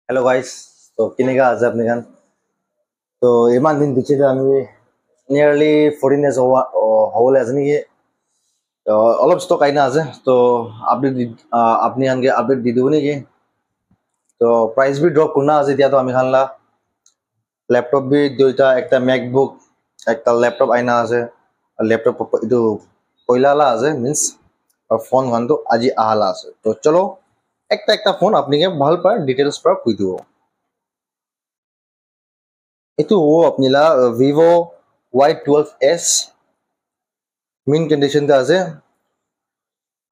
Hello guys. तो किनेगा आज अपने खान तो इमान दिन पीछे तो हमें नियरली 14 days होल আছে নেকি তো অলপ স্টক আইনা আছে তো আপডেট আপনি আনকে আপডেট দি দিব নেকি তো প্রাইস भी ड्रॉप करना আছে এতিয়া তো আমি খানলা ল্যাপটপ भी দুইটা একটা ম্যাকবুক একটা ল্যাপটপ আইনা আছে ল্যাপটপ ಇದು কইলালা আছে মিন্স আর ফোন খান তো আজি আহালা আছে তো চলো একটা একটা ফোন আপনিকে ভাল পার ডিটেইলস পার কই দিব itu apnila Vivo Y12s min condition ta ase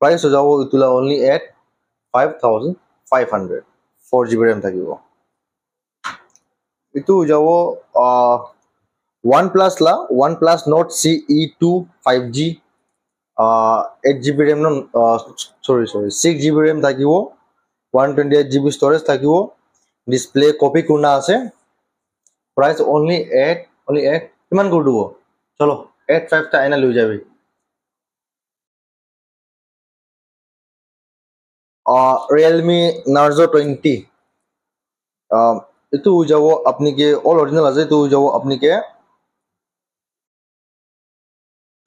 price ho jabo itula only at 5500 4GB RAM thakibo itu jabo OnePlus la OnePlus Note CE2 5G 8GB RAM no sorry 6GB RAM thakibo 128GB storage thakibo display copy kurna ase price only at কিমান কৰি দিব চলো 85 টা আইনা লৈ যাবি Realme Narzo 20 itu যাব আপনি কে অল অরিজিনাল আছে তো যাব আপনি কে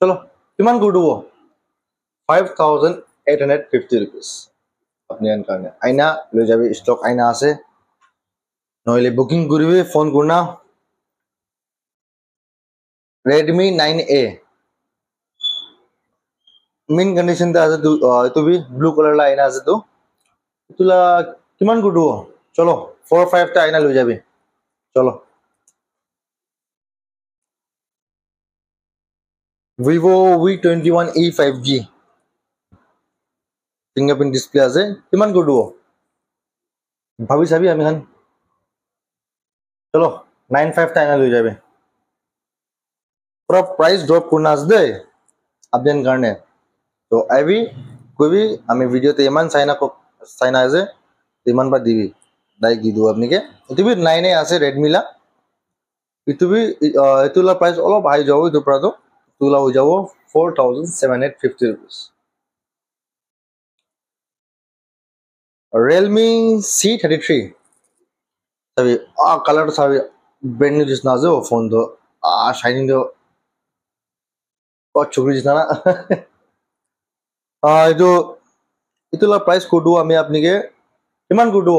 চলো কিমান কৰি দিব 5850 rupees আপনি আন কারণে আইনা লৈ যাবি স্টক আইনা আছে নইলে বুকিং করিবে ফোন করনা Redmi 9A min condition তে আছে তো भी ব্লু কালার লা আইনা আছে তো তুলা কিমান কৰি দিব চলো 45 টা আইনা লৈ যাবি চলো Vivo V21e 5G fingerprint display আছে কিমান কৰি দিব ভাবি চাবি আমি খান চলো 95 টা আইনা লৈ যাবে পুরা প্রাইস ড্রপ করনা আছে দে আপনার কারণে তো আইবি কইবি আমি ভিডিওতে ইমান চাইনা আছে ইমান বা দিবি ডাইরেক্ট দি দিব আপনাকে এটা বি 9A আছে Redmi লা এতুলা প্রাইস অলপ হাই যাব ইটো প্রাতো তুলা হৈ যাব 4750 rupees Realme C33 sabi color sabi brand new jisna ase o phone do shining do chukri jisna na itu itula price kodu ami apnike kiman kodu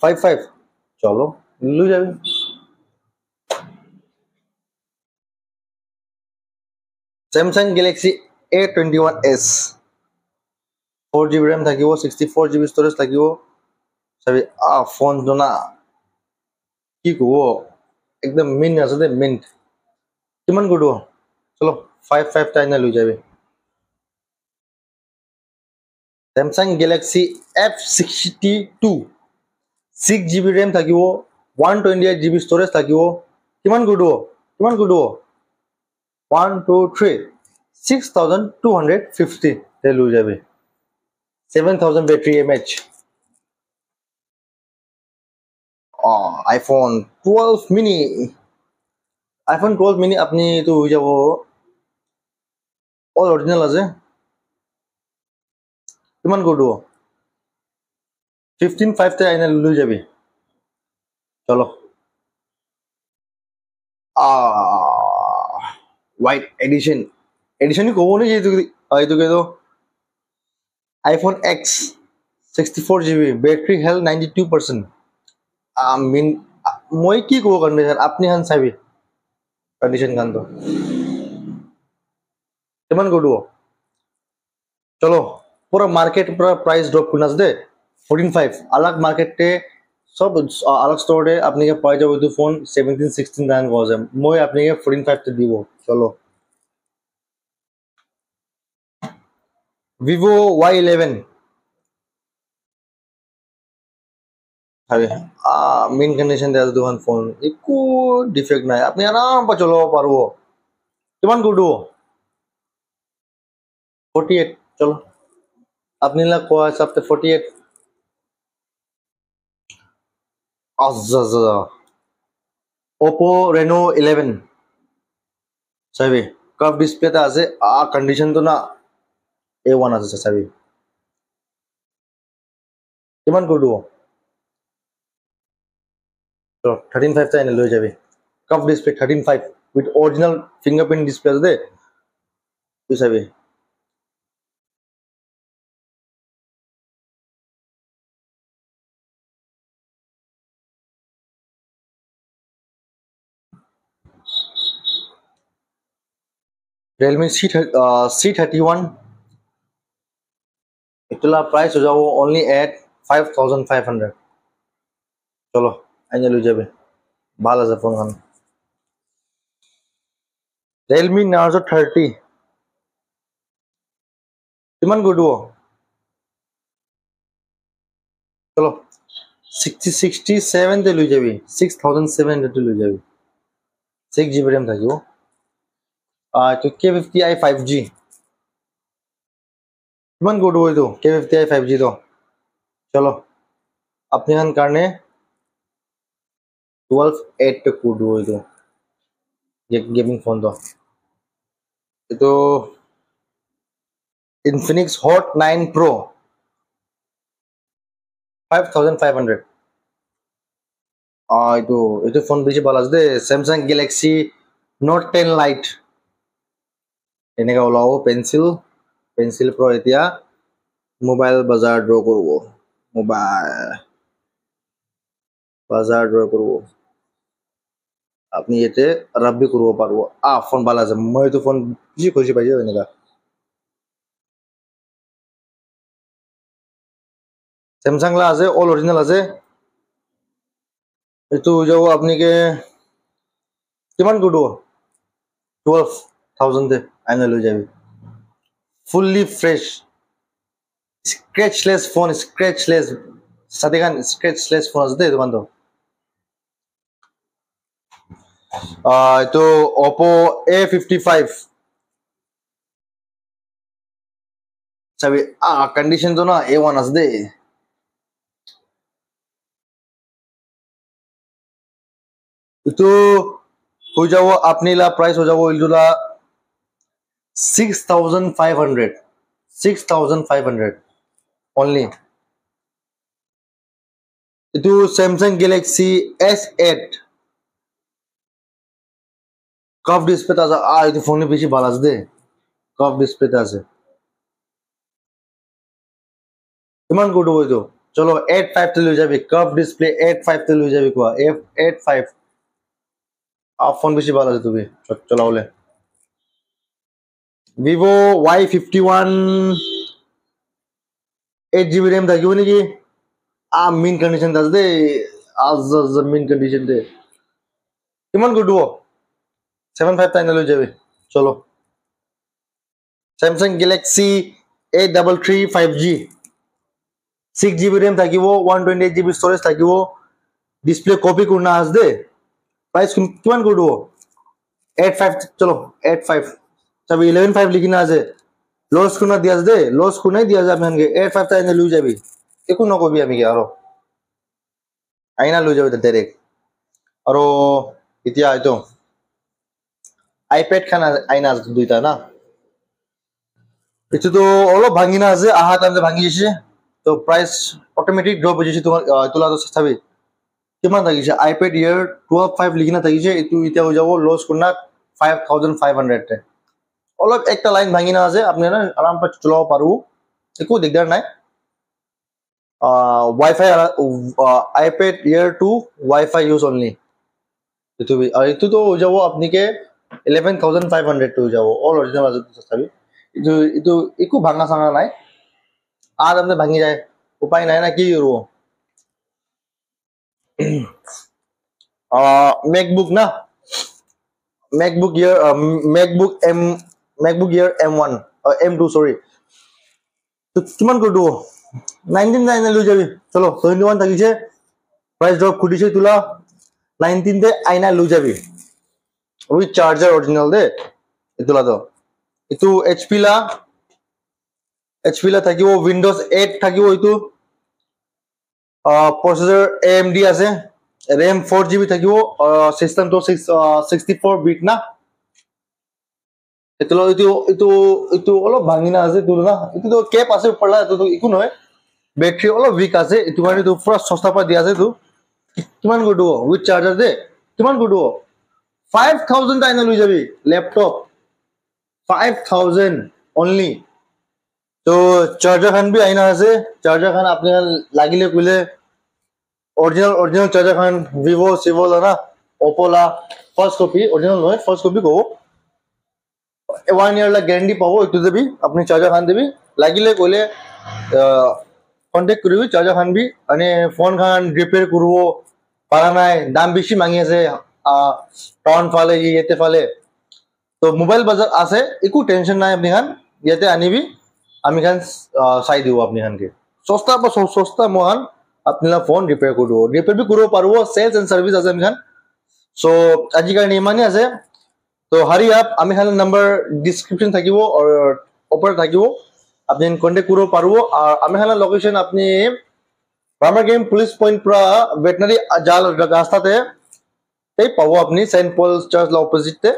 55 chalo lu jabe Samsung Galaxy A21s 4GB RAM thakibo 64GB storage thakibo sabi phone jona ki kobo ekdom min ase de mint কিমান kodu chalo 55 ta na lu jabe Samsung Galaxy F62 6GB RAM thakibo 128GB storage thakibo kiman kodu 1 2 3 6250 te lu jabe 7000 battery mAh iPhone 12 mini apni to হৈ যাব all original আছে কিমান কৰি দিব 155 তে আইনা লৈ যাবি চলো white edition কব নি এইটো কেতো iPhone X 64GB battery health 92% mean মই কি কব কন্ডিশন আপনি হান চাবি কন্ডিশন গান তো কিমান কৰি দিব চলো পুরা মার্কেট পুরা প্রাইস ড্রপ করনা দে 145 अलग मार्केट তে সব अलग স্টোর এ আপনি কে পাই যাবে তো ফোন 17 16 দান গজে মই আপনি কে 145 তে দিব চলো Vivo Y11 আরে মেইন কন্ডিশন দে দুখান ফোন একো ডিফেক্ট নাই আপনি আরাম পা চলো পারবো কিমান কৰি দিব 48 চলো আপনি লা কোয়া হিসাব তে 48 আজ্জা Oppo Reno 11 চাবি কার্ভ ডিসপ্লে তা আছে কন্ডিশন তো না A1 আছে চাবি কিমান কৰি দিব তো 13.5 টা এনে লৈ যাবি cup display 13.5 with original fingerprint display আছে দে তুই চাবি Realme C31 इतना प्राइस हो जाओ ओनली एट 5500 चलो आइए ले जाबे ভালো আছে ফোন খান Realme Narzo 30 কিমান কৰি দিব চলো 67 তে লৈ যাবি 6700 তে লৈ যাবি 6GB RAM থাকিব তো K50i 5G কিমান কৰি দিব এইটো K50i 5G তো চলো আপনি খান কাৰণে 12.8 तक कर दो तो ये गेमिंग फोन तो itu Infinix Hot 9 Pro 5500 itu phone বেশি ভালো আছে Samsung Galaxy Note 10 Lite এনেকা ওলাও পেন্সিল Pro এতিয়া মোবাইল বাজার ড্র করব মোবাইল বাজার ড্র করব আপনি এতে রাব্বি করব পারবো ফোন ভালো আছে মই তো ফোন বেশি খুশি পাইছি এনেকা Samsung লা আছে অল অরিজিনাল আছে itu যাব আপনি কে কিমান কৰি দিব 12000 দে আইনা লৈ যাবি fully fresh scratchless phone scratchless সাদেগান scratchless phone আছে দে দোকান তো itu Oppo A55 চাবি कंडीशन তো না A1 আছে দে itu हो जाओ अपनी ला प्राइस हो जाओ इल्दुला 6500 only itu Samsung Galaxy S8 curve display ta itu phone বেশি ভালো আছে দে curve display তে আছে কিমান কৰি দিব এইটো চলো 85 তে লৈ যাবি curve display 85 তে লৈ যাবি কোৱা F85 ফোন বেশি ভালো আছে তুমি চলাওলে Vivo Y51 8GB RAM থাকিব নেকি মিন কন্ডিশন আছে দে আজ মিন কন্ডিশন দে কিমান কৰি দিব 75 টাইম লৈ যাবি চলো Samsung Galaxy A33 5G 6GB RAM থাকিব 128GB storage থাকিব ডিসপ্লে কপি করনা আছে দে प्राइस কিমান কৰি দিব 85 চলো 85 চাবি 115 লিখিনা আছে লস কোনা দিয়া আছে দে লস কোনাই দিয়া আছে আপনাকে 85 টাইনে লৈ যাবি একো নকবি আমি কি আৰু আইনা লৈ যাবি ডাইৰেক্ট আৰু এতিয়া আইতো আইপ্যাড খান আইনা আছে দুইটা না এটো তো অলপ ভাঙিনা আছে আহা টাইমে ভাঙি দিছে তো প্রাইস অটোমেটিক ড্রপ হৈ যাইছে তোমার তোলা তো চাবি কিমান থাকিছে আইপ্যাড ইয়ার 12.5 লিখিনা থাকিছে এটো ইতিয়া হৈ যাব লস কোনা 5500 তে অলপ একটা লাইন ভাঙিনা আছে আপনারা আরাম পাচ চলাও পারবো একো দিগদার নাই ওয়াইফাই আইপ্যাড ইয়ার 2 ওয়াইফাই ইউজ অনলি এটো আর এটো তো হৈ যাব আপনি কে 11500 তো হৈ যাব অল অরিজিনাল আছে চাবি এটো একো ভাঙা সাঙা নাই আর আপনি ভাঙি যায় উপায় নাই না কি করব MacBook না MacBook Air M1 M2 sorry তো কিমান কৰি দিব 19 লৈ যাবি চলো 21 থাকিছে প্রাইস ড্রপ খুদিছে তুলা 19 তে আইনা লৈ যাবি ওই চার্জার অরিজিনাল দে এতুলা তো এটু HP লা থাকিব Windows 8 থাকিব এটু প্রসেসর AMD আছে RAM 4GB থাকিব সিস্টেম তো 64 বিট না এতুলা এটু অলপ ভাঙিনা আছে তুলা না এটু তো ক্যাপ আছে পড়লা এটু তো ইকো নয় বেটাৰী অলপ উইক আছে এইটো কাৰণে তো পুৰা সস্তা পা দিয়া আছে তো কিমান গুড হ'ব উইথ চাৰ্জাৰ দে কিমান গুড হ'ব 5000 টাইনা লৈ যাবি ল্যাপটপ 5000 only তো চাৰ্জাৰ খান भी আইনা আছে চাৰ্জাৰ খান আপনি লাগিলে কইলে original চাৰ্জাৰ খান vivo sivo লা oppo লা ফার্স্ট কপি original নহয় ফার্স্ট কপি কো 1 year লা গ্যারান্টি পাবো একটু দেবি আপনি চাৰ্জাৰ খান দেবি লাগিলে কইলে কন্টাক্ট কৰিবি চাৰ্জাৰ খান भी মানে ফোন খান ৰিপেয়াৰ কৰিব পাৰা নাই দাম বেছি মাগি আছে টাউন ফালে ইয়াতে ফালে তো মোবাইল বাজার আছে একো টেনশন নাই আপনি খান ইয়াতে আনিবি আমি খান চাই দিব আপনি খানকে সস্তা বা সস্তা মহান আপনারা ফোন রিপেয়ার করে দেবো রিপেয়ার भी করব পারবো সেলস এন্ড সার্ভিস আছে আমি খান সো আজি কারণে ইমানই আছে তো হারি আপ আমি খান নাম্বার ডিসক্রিপশন থাকিব আর ওপরে থাকিব আপনি কন্টাক্ট করব পারবো আর আমি খান লোকেশন আপনি রামার গেম পুলিশ পয়েন্ট পুরা ভেটেনারি জাল রাস্তাতে এই পাবো আপনি সেন্ট পল চার্চ লা অপোজিটতে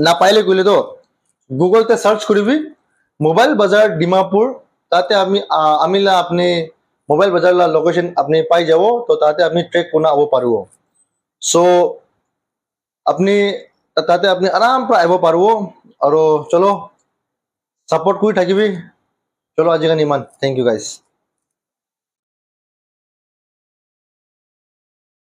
না পাইলে কইলে তো গুগল তে সার্চ করিবি মোবাইল বাজার ডিমাপুর তাতে আমি আপনি মোবাইল বাজার লা লোকেশন আপনি পাই যাব তো তাতে আপনি ট্রেক কোনা আবো পারবো সো আপনি তাতে আপনি আরাম পর আইব পারবো আর চলো সাপোর্ট করি থাকিবি চলো আজি কানি মান থ্যাংক ইউ গাইস